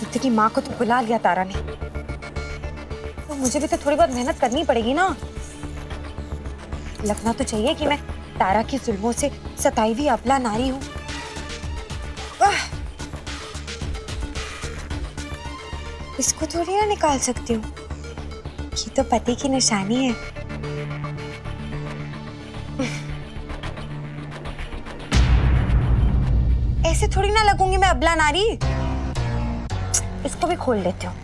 आदित्य की माँ को तो बुला लिया तारा ने, तो मुझे भी तो थोड़ी बहुत मेहनत करनी पड़ेगी ना। लगना तो चाहिए कि मैं तारा की जुल्मों से सताई हुई अबला नारी हूँ। इसको थोड़ी ना निकाल सकती हूँ, ये तो पति की निशानी है। ऐसे थोड़ी ना लगूंगी मैं अबला नारी। इसको भी खोल देती हूँ।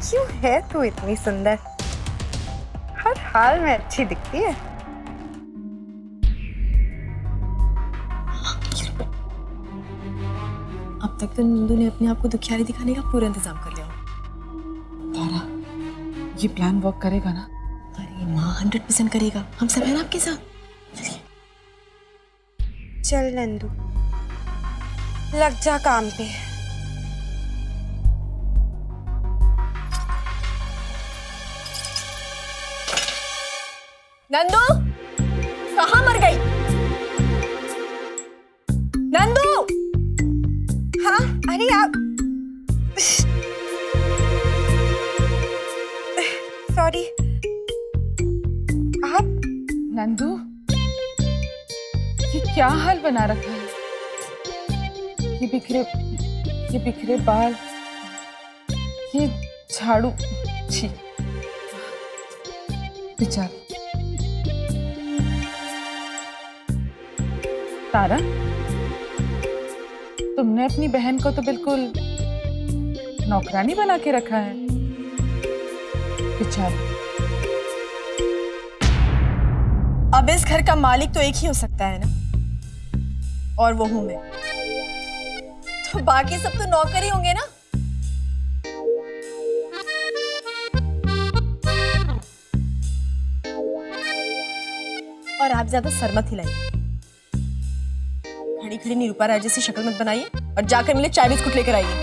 क्यों है तू इतनी सुंदर, हर हाल में अच्छी दिखती है। अब तक तो नंदू ने अपने आप को दुखियारी दिखाने का पूरा इंतजाम कर लिया। तारा, ये प्लान वर्क करेगा ना? अरे माँ 100% करेगा, हम सब हैं ना आपके साथ। चल नंदू, लग जा काम पे। नंदू कहाँ मर गई? नंदू! हाँ, अरे आप सॉरी। आप नंदू, ये क्या हाल बना रखा है? ये बिखरे बाल, ये झाड़ू, छी, बेचारा। तारा, तुमने अपनी बहन को तो बिल्कुल नौकरानी बना के रखा है, बेचारा। अब इस घर का मालिक तो एक ही हो सकता है ना, और वो हूं मैं। तो बाकी सब तो नौकर ही होंगे ना। और आप ज्यादा सर मत हिलाइए, खड़ी खड़ी निरूपा राय जैसी शक्ल मत बनाइए और जाकर मिले चाय बिस्कुट लेकर आइए।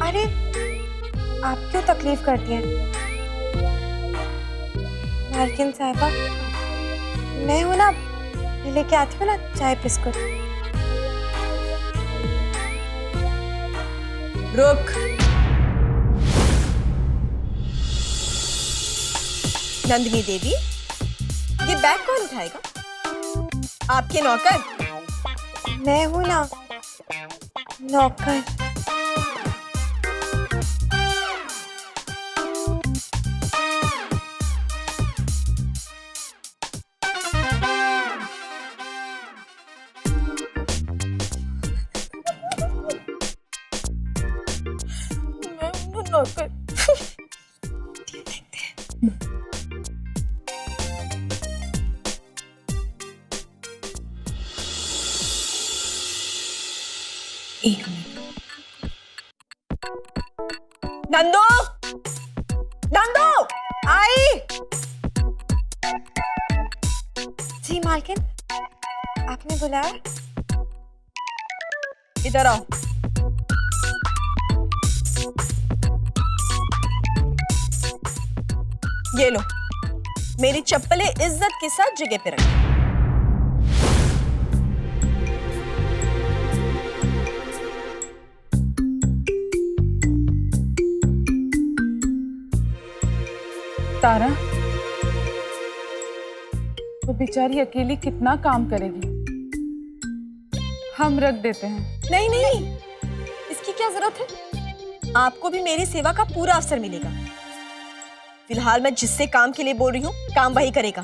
अरे आप क्यों तकलीफ करती हैं मालकिन साहिबा? मैं हूं ना, लेके आती हूँ ना चाय बिस्कुट। रुक। नंदिनी देवी, ये बैग कौन उठाएगा? आपके नौकर? मैं हूं ना नौकर। मैं हूं नौकर। एक मिनट। नंदू! नंदू! आई जी मालकिन, आपने बुलाया? इधर आओ। ये लो, मेरी चप्पलें इज्जत के साथ जगह पे रख। तारा, वो बेचारी अकेली कितना काम करेगी, हम रख देते हैं। नहीं नहीं, इसकी क्या जरूरत है? आपको भी मेरी सेवा का पूरा अवसर मिलेगा। फिलहाल मैं जिससे काम के लिए बोल रही हूँ, काम वही करेगा।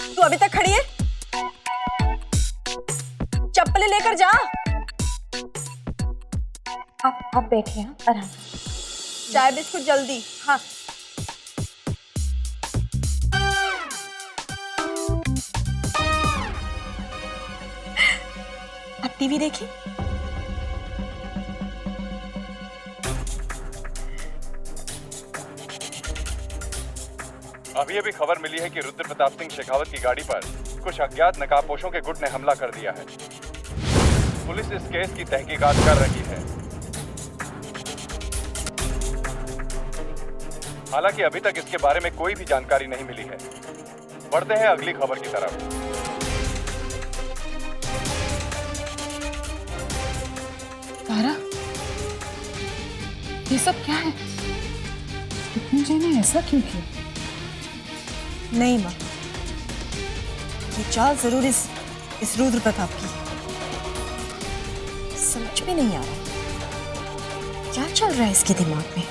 तू अभी तक खड़ी है? चप्पलें लेकर जा। आप बैठिए, हाँ, आराम से। चाय बिस्कुट जल्दी। हाँ। अब टीवी देखी? अभी खबर मिली है कि रुद्र प्रताप सिंह शेखावत की गाड़ी पर कुछ अज्ञात नकाबपोशों के गुट ने हमला कर दिया है। पुलिस इस केस की तहकीकात कर रही है। हालांकि अभी तक इसके बारे में कोई भी जानकारी नहीं मिली है। बढ़ते हैं अगली खबर की तरफ। तारा, ये सब क्या है? जी ने ऐसा क्यों किया? नहीं माँ, ये चाल जरूर इस रुद्र प्रताप की है। समझ में नहीं आ रहा क्या चल रहा है इसके दिमाग में।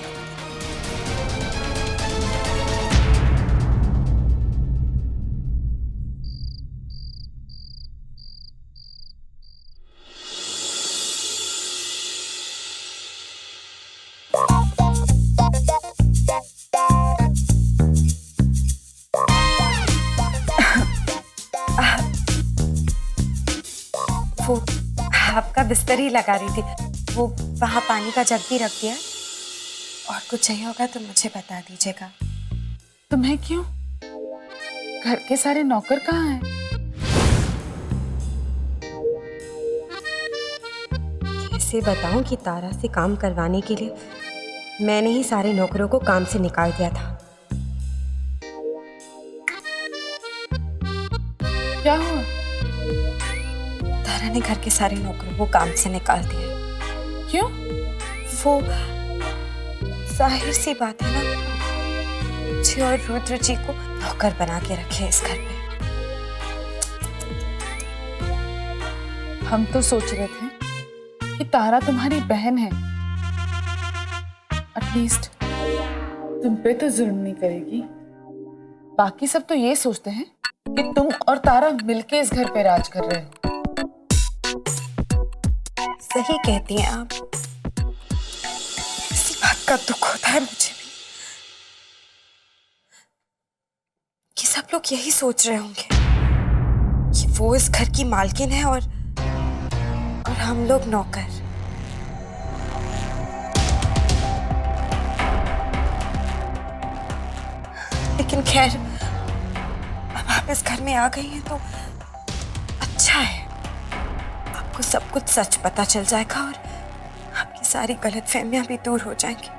वो आपका बिस्तर ही लगा रही थी, वो वहाँ पानी का जग भी रख दिया। और कुछ चाहिए होगा तो मुझे बता दीजिएगा। तुम्हें क्यों? घर के सारे नौकर कहाँ हैं? कैसे बताऊं कि तारा से काम करवाने के लिए मैंने ही सारे नौकरों को काम से निकाल दिया था। क्या हुआ? तारा ने घर के सारे नौकरों को काम से निकाल दिया। क्यों? वो जाहिर सी बात है ना, मुझे और रुद्र जी को नौकर बना के रखे इस घर में। हम तो सोच रहे थे कि तारा तुम्हारी बहन है, एटलीस्ट तुम पे तो जुल्म नहीं करेगी। बाकी सब तो ये सोचते हैं कि तुम और तारा मिलके इस घर पे राज कर रहे हो। सही कहती हैं आप। इसी बात का दुख होता है मुझे भी कि सब लोग यही सोच रहे होंगे कि वो इस घर की मालकिन है और हम लोग नौकर। लेकिन खैर, अब आप इस घर में आ गई हैं तो अच्छा है। आपको सब कुछ सच पता चल जाएगा और आपकी सारी गलतफहमियां भी दूर हो जाएंगी।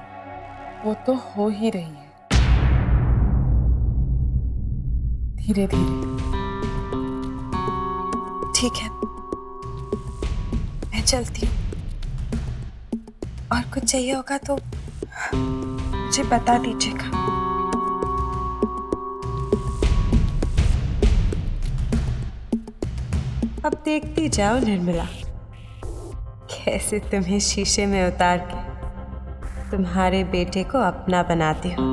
वो तो हो ही रही है, धीरे धीरे। ठीक है, मैं चलती हूँ। और कुछ चाहिए होगा तो मुझे बता दीजिएगा। अब देखती जाओ निर्मला, कैसे तुम्हें शीशे में उतार के तुम्हारे बेटे को अपना बनाती हूँ।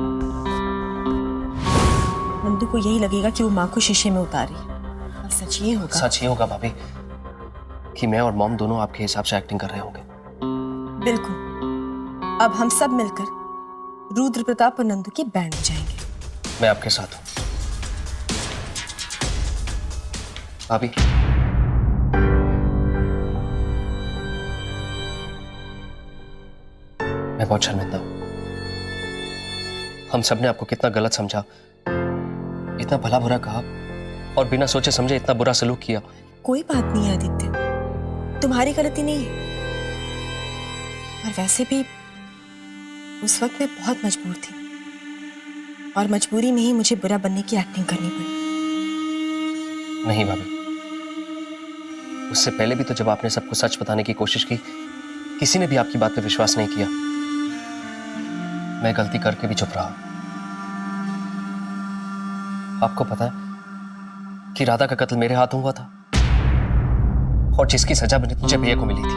नंदू को यही लगेगा कि वो माँ को शीशे में उतारी। और सच ये होगा। सच ये होगा भाभी कि मैं और मॉम दोनों आपके हिसाब से एक्टिंग कर रहे होंगे। बिल्कुल। अब हम सब मिलकर रुद्र प्रताप और नंदू के बैंड बजाएंगे। मैं आपके साथ हूँ भाभी। मैं बहुत शर्मिंदा हूं। हम सबने आपको कितना गलत समझा, इतना भला बुरा कहा और बिना सोचे समझे इतना बुरा सलूक किया। कोई बात नहीं है आदित्य, तुम्हारी गलती नहीं है। और वैसे भी उस वक्त मैं बहुत मजबूर थी और मजबूरी में ही मुझे बुरा बनने की एक्टिंग करनी पड़ी। नहीं भाभी, उससे पहले भी तो जब आपने सबको सच बताने की कोशिश की, किसी ने भी आपकी बात पे विश्वास नहीं किया। मैं गलती करके भी चुप रहा। आपको पता है कि राधा का कत्ल मेरे हाथों हुआ था और जिसकी सजा मुझे भैया को मिली थी।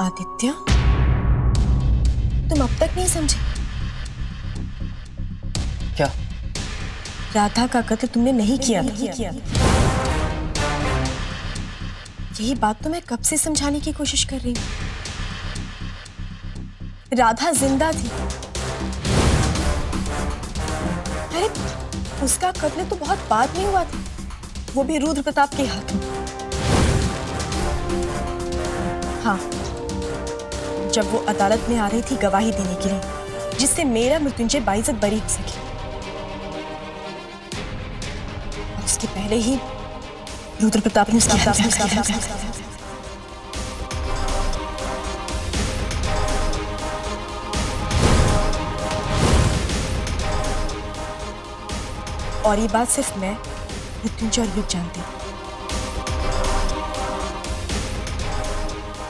आदित्य, तुम अब तक नहीं समझे? क्या? राधा का कत्ल तुमने नहीं किया। यही बात तो मैं कब से समझाने की कोशिश कर रही हूँ। राधा जिंदा थी। अरे उसका कत्ल तो बहुत बाद में हुआ था, वो भी रुद्र प्रताप के हाथों। हाँ, जब वो अदालत में आ रही थी गवाही देने के लिए, जिससे मेरा मृत्युंजय बाइज्जत बरी हो सके। उसके पहले ही रुद्र प्रताप ने उसकी हत्या कर दी। और ये बात सिर्फ मैं, मृत्युंजय और युग जानती हूँ।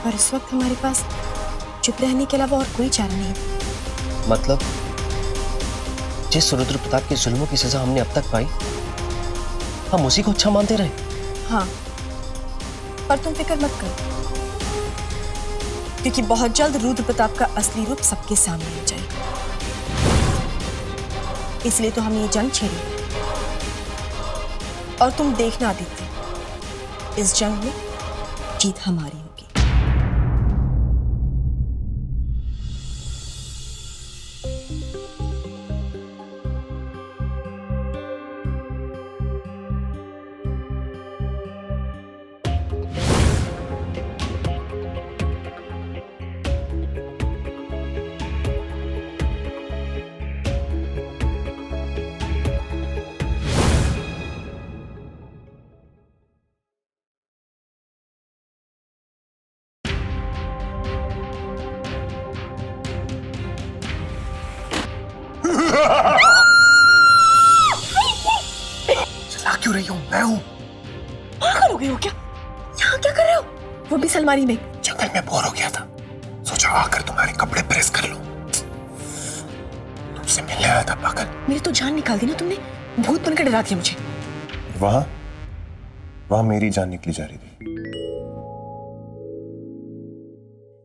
पर इस वक्त हमारे पास चुप रहने के अलावा और कोई चारा नहीं है। मतलब जिस रुद्र प्रताप के जुल्मों की सजा हमने अब तक पाई, हम उसी को अच्छा मानते रहे। हाँ, पर तुम फिक्र मत करो, क्योंकि बहुत जल्द रुद्र प्रताप का असली रूप सबके सामने आ जाएगा। इसलिए तो हमने ये जंग छेड़ी। और तुम देखना आदित्य, इस जंग में जीत हमारी होगी। चिल्ला क्यों रही हूँ? मैं हूँ। पागल हो गए हो क्या? यहाँ क्या कर रहे हो? वो भी सलमारी में। जंगल में बोर हो गया था, सोचा आकर तुम्हारे कपड़े प्रेस कर लूं। तुमसे मिलने आया था पागल। मेरी तो जान निकाल दी ना तुमने, भूत बनकर डरा दिया मुझे। वहां मेरी जान निकली जा रही थी।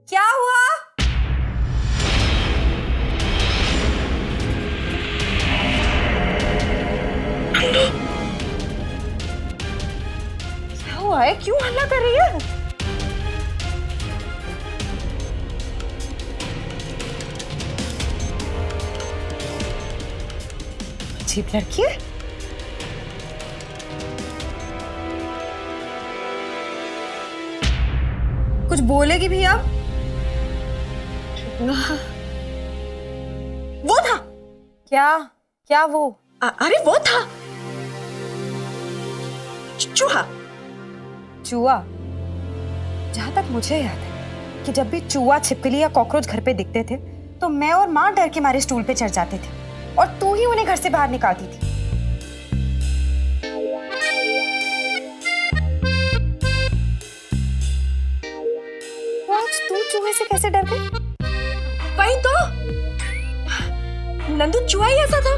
क्या हुआ? क्या हुआ है? क्यों हल्ला कर रही है? अजीब लड़की है। कुछ बोलेगी भी आप? वो था। क्या? क्या वो? अरे वो था चूहा। चूहा? जहां तक मुझे याद है कि जब भी चूहा, छिपकली या कॉकरोच घर पे दिखते थे तो मैं और माँ डर के मारे स्टूल पे चढ़ जाते थे और तू ही उन्हें घर से बाहर निकालती थी। तो आज तू चूहे से कैसे डर गई? वही तो, नंदू चूहा ही ऐसा था,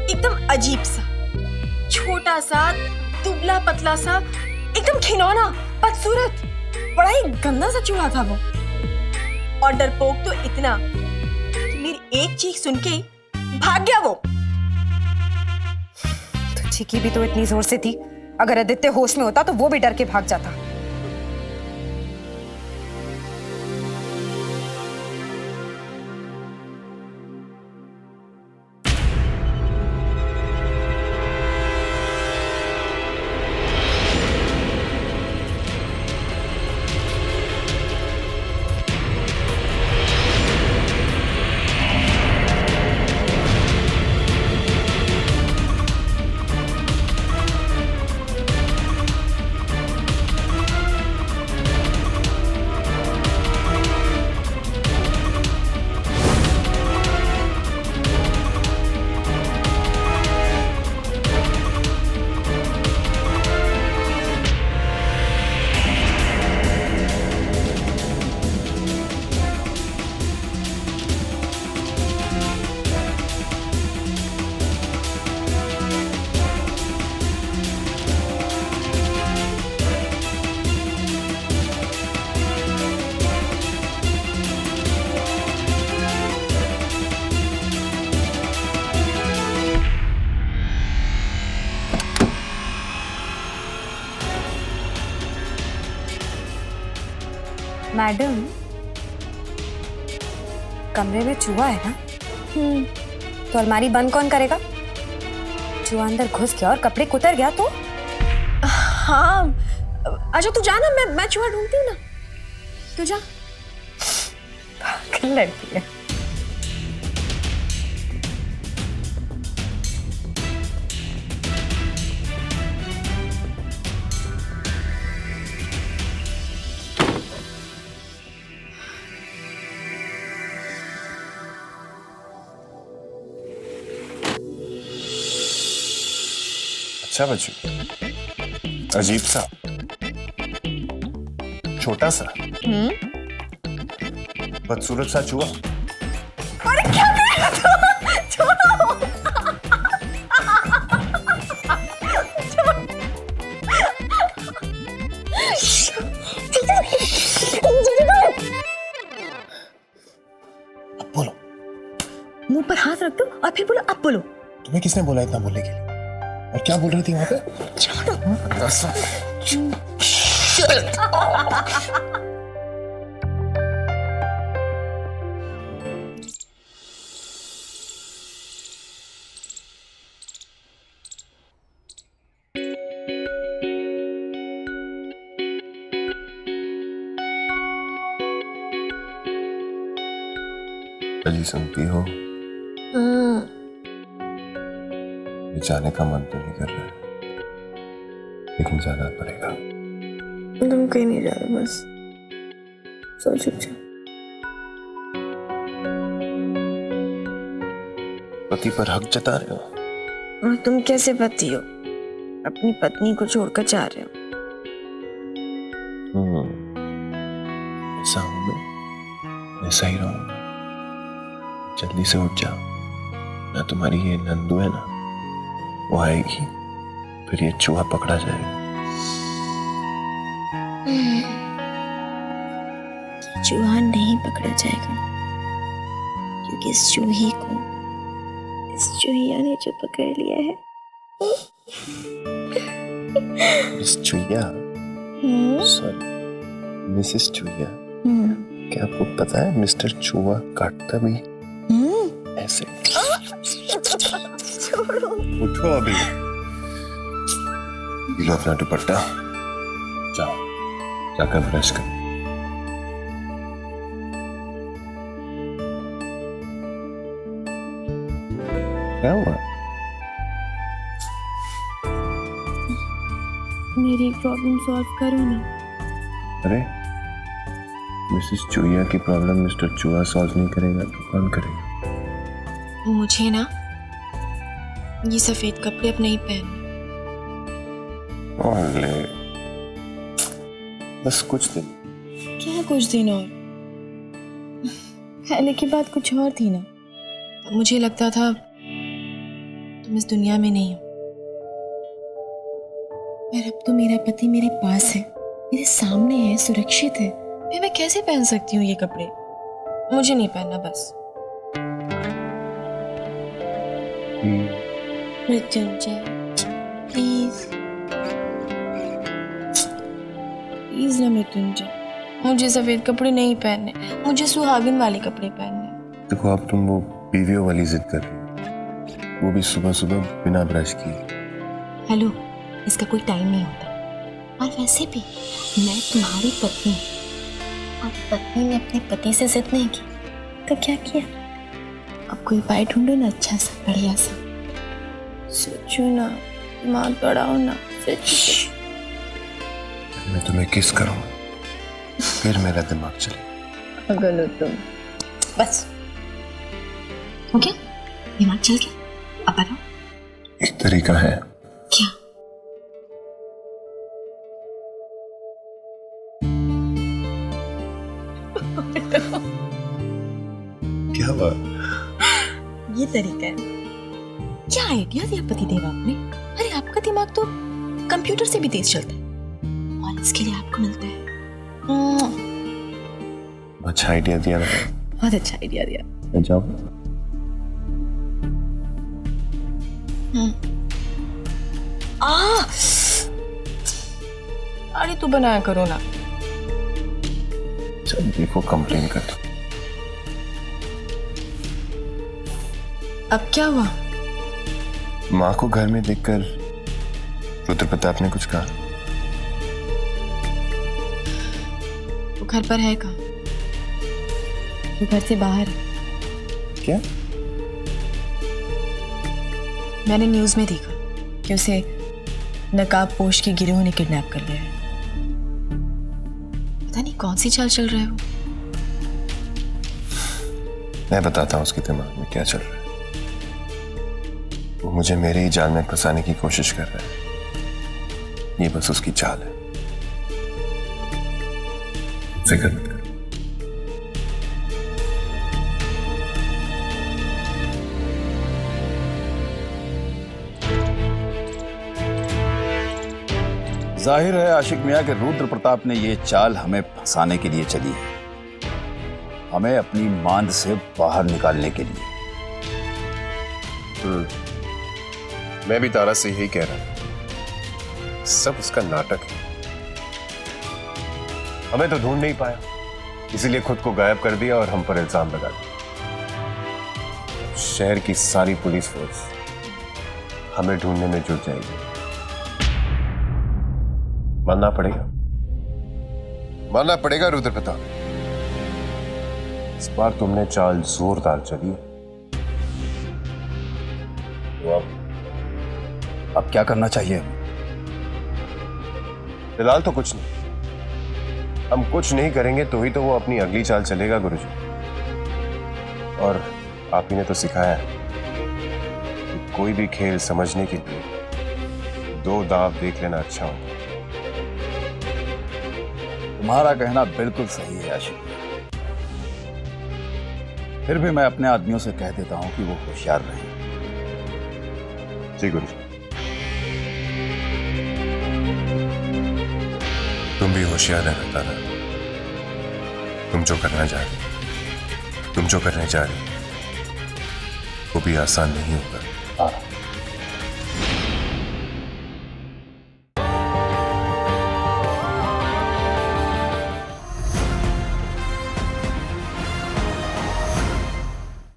एकदम अजीब सा, छोटा सा, दुबला पतला सा, एकदम खिलौना, बदसूरत, बड़ा ही गंदा सा चूहा था वो। और डरपोक तो इतना कि मेरी एक चीख सुन के ही भाग गया वो। तो चीखी भी तो इतनी जोर से थी, अगर आदित्य होश में होता तो वो भी डर के भाग जाता। मैडम, कमरे में चूहा है ना? तो अलमारी बंद कौन करेगा? चूहा अंदर घुस गया और कपड़े कुतर गया तो? हाँ, अच्छा तू जा ना, मैं चूहा ढूंढती हूँ ना, तू जा। पागल लड़की है। अच्छा बच्चू, अजीब सा, छोटा सा, बदसूरत सा चूहा। अब बोलो, मुंह पर हाथ रख दो और फिर बोलो अब बोलो। तुम्हें किसने बोला इतना बोलने के लिए? और क्या बोल रही थी वहां पे? अजी सुनती हो? ये जाने का मन तो नहीं कर रहा है, लेकिन जाना पड़ेगा। तुम कहीं नहीं जा रहे, बस सो चुपचाप। पति पर हक जता रहे हो? और तुम कैसे पति हो? अपनी पत्नी को छोड़कर जा रहे हो। ऐसा हूं मैं, ऐसा ही रहूंगा। जल्दी से उठ जाओ, ना तुम्हारी ये नंदू है ना, वो आएगी, फिर ये चूहा पकड़ा जाएगा। चूहा नहीं पकड़ा जाएगा, क्योंकि इस चूहे को इस चूहिया ने जो पकड़ लिया है। मिस चूहिया, सॉरी मिसेस चूहिया, क्या आपको पता है मिस्टर चूहा काटता भी ऐसे? उठो अभी, लो अपना दुपट्टा, जाओ जाकर ब्रश करो। क्या हुआ? मेरी प्रॉब्लम सॉल्व करो ना। अरे मिसेस चूहिया की प्रॉब्लम मिस्टर चूहा सॉल्व नहीं करेगा तो कौन करेगा? मुझे ना ये सफेद कपड़े अब नहीं पहनने। ओले, बस कुछ दिन। क्या कुछ दिन और? पहले की बात कुछ और थी ना। तब मुझे लगता था तुम इस दुनिया में नहीं हो, पर अब तो मेरा पति मेरे पास है, मेरे सामने है, सुरक्षित है। फिर मैं कैसे पहन सकती हूँ ये कपड़े? मुझे नहीं पहनना बस। मृत्युंजय प्लीज प्लीज ना मृत्युंजय, मुझे सफेद कपड़े नहीं पहनने, मुझे सुहागिन वाले कपड़े पहनने। देखो अब तुम वो बीवियों वाली जिद कर रही हो, वो भी सुबह सुबह बिना ब्रश किए। हेलो, इसका कोई टाइम नहीं होता। और वैसे भी मैं तुम्हारी पत्नी हूँ, और पत्नी ने अपने पति से जिद नहीं की तो क्या किया? अब कोई उपाय ढूंढो ना, अच्छा सा बढ़िया सा। सोचो ना, दिमाग बढ़ाओ ना। मैं तुम्हें किस करूंगा, फिर मेरा दिमाग चले। अगर लो तुम बस हो गया, दिमाग चल गया। अब बताओ एक तरीका है। क्या? क्या हुआ? ये तरीका है। क्या आइडिया दिया पति देव आपने? अरे आपका दिमाग तो कंप्यूटर से भी तेज चलता है, और इसके लिए आपको मिलता है। अच्छा आइडिया दिया ना। बहुत अच्छा आइडिया दिया। जाओ। अरे तू बनाया करो ना। चल देखो, कंप्लेन कर दो। अब क्या हुआ? माँ को घर में देखकर रुद्र प्रताप ने कुछ कहा? वो घर पर है कहाँ? वो घर से बाहर है। क्या? मैंने न्यूज में देखा कि उसे नकाबपोश के गिरोह ने किडनैप कर लिया है। पता नहीं कौन सी चाल चल रहा है वो। मैं बताता हूँ उसके दिमाग में क्या चल रहा है। वो मुझे मेरे ही जाल में फंसाने की कोशिश कर रहा है। ये बस उसकी चाल है। फिक्र मत कर। जाहिर है आशिक मियां के रुद्र प्रताप ने ये चाल हमें फंसाने के लिए चली है, हमें अपनी मांद से बाहर निकालने के लिए। मैं भी तारा से यही कह रहा हूं, सब उसका नाटक है। हमें तो ढूंढ नहीं पाया, इसीलिए खुद को गायब कर दिया और हम पर इल्जाम लगा दिया। शहर की सारी पुलिस फोर्स हमें ढूंढने में जुट जाएगी। मानना पड़ेगा रुद्र प्रताप, इस बार तुमने चाल जोरदार चली है। तो अब क्या करना चाहिए? फिलहाल तो कुछ नहीं, हम कुछ नहीं करेंगे तो ही तो वो अपनी अगली चाल चलेगा गुरुजी। और आप ही ने तो सिखाया है कि कोई भी खेल समझने के लिए दो दांव देख लेना अच्छा होता है। तुम्हारा कहना बिल्कुल सही है आशिक, फिर भी मैं अपने आदमियों से कह देता हूं कि वो होशियार रहें। जी गुरुजी। तुम भी होशियार रहना तारा। तुम जो करने जा रहे वो भी आसान नहीं होगा।